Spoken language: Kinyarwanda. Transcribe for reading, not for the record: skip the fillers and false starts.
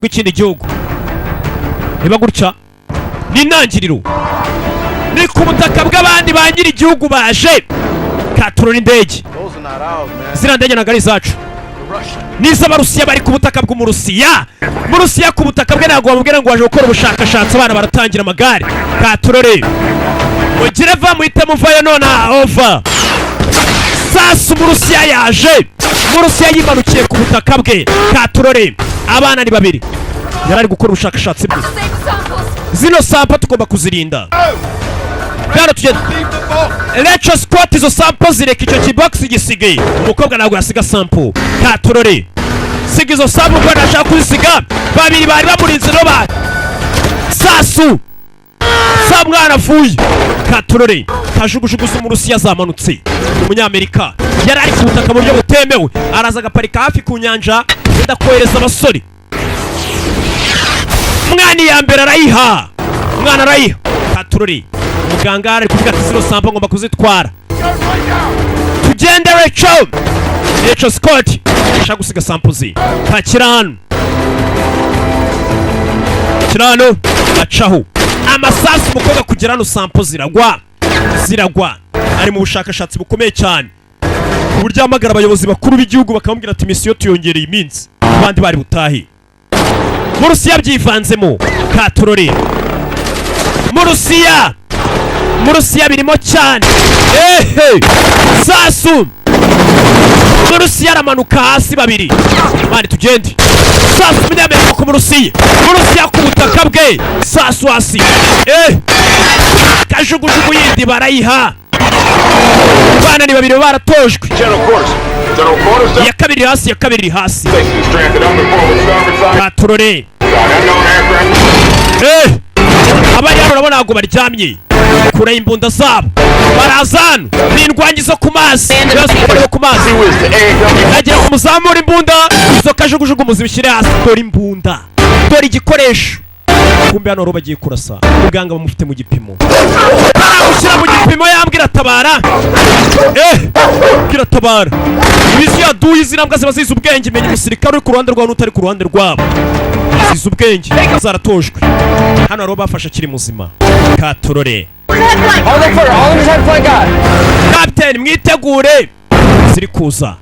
rw'ikindi gihugu. Niba gutya ni intangiriro, ni ku butaka bw'abandi ba nyiri igihugu baje katurora indege. Ziriya ndege ntabwo ari izacu, ni iz'Abarusiya bari ku butaka bw'Umurusiya. Murusiya ku butaka bwe ntabwo bamubwira ngo waje gukora ubushakashatsi, abana baratangira amagare. Katurore mugire va muhite muvayo nona ova. Sasa Umurusiya yaje, Umurusiya yimanukiye ku butaka bwe. Katurore abana ni babiri, yari ari gukora ubushakashatsi bwe. Zino sample tugomba kuzirinda. Bwana tugenda Electro Scott, izo sample zireka icyo kibox gisigaye. Umukobwa ntabwo yasiga sample. Katurore siga izo sample kuko ntashaka kuzisiga. Babiri bari bamurinze no ba Sasu sa mwana avuye. Katurore kajugujugu z'Umurusiya zamanutse. Umunyamerika yari ari ku butaka mu buryo butemewe, araza agaparika hafi ku nyanja yenda kohereza abasore. Umwana ya mbere arayiha, umwana arayiha. Katurore muganga ari kuvuga ati zino sample ngomba kuzitwara. Tugende Electro Scott ashaka gusiga sample ze. Pakirano kirano acaho amasasu umukobwa kugera no sample ziragwa. Ari mu bushakashatsi bukomeye cyane, uburyo amagara abayobozi bakuru b'igihugu bakamubwira ati misiyo tuyongereye iminsi, abandi bari butahe. Murusiya byivanzemo. Katurore Murusiya birimo cyane. Sasu Murusiya aramanuka hasi babiri. Mani tugende. Sasu umunyamerika ku Murusiya ku butaka bwe. Sasu hasi. Kajugujugu yindi barayiha. Bana ni babiri baratojwe. Ya kabiri hasi. Katurore abari hano urabona ntabwo baryamye, kure imbunda zabo barazana n'indwanyi zo ku mazi. Nagira ngo muzamure imbunda, izo kajugujugu muzibishyire hasi. Dore imbunda, dore igikoresho. Kumbe hano rero bagiye kurasa, muganga bamufite mu gipimo, baramushyira mu gipimo. Yambwira tabara, bwira tabara. Ibizi yaduye izi nambwa ziba zizi ubwenge. Menya umusirikare uri ku ruhande rwawe n'utari ku ruhande rwabo, zizi ubwenge, zaratojwe. Hano rero bafashe akiri muzima. Katurore Captain mwitegure, ziri kuza.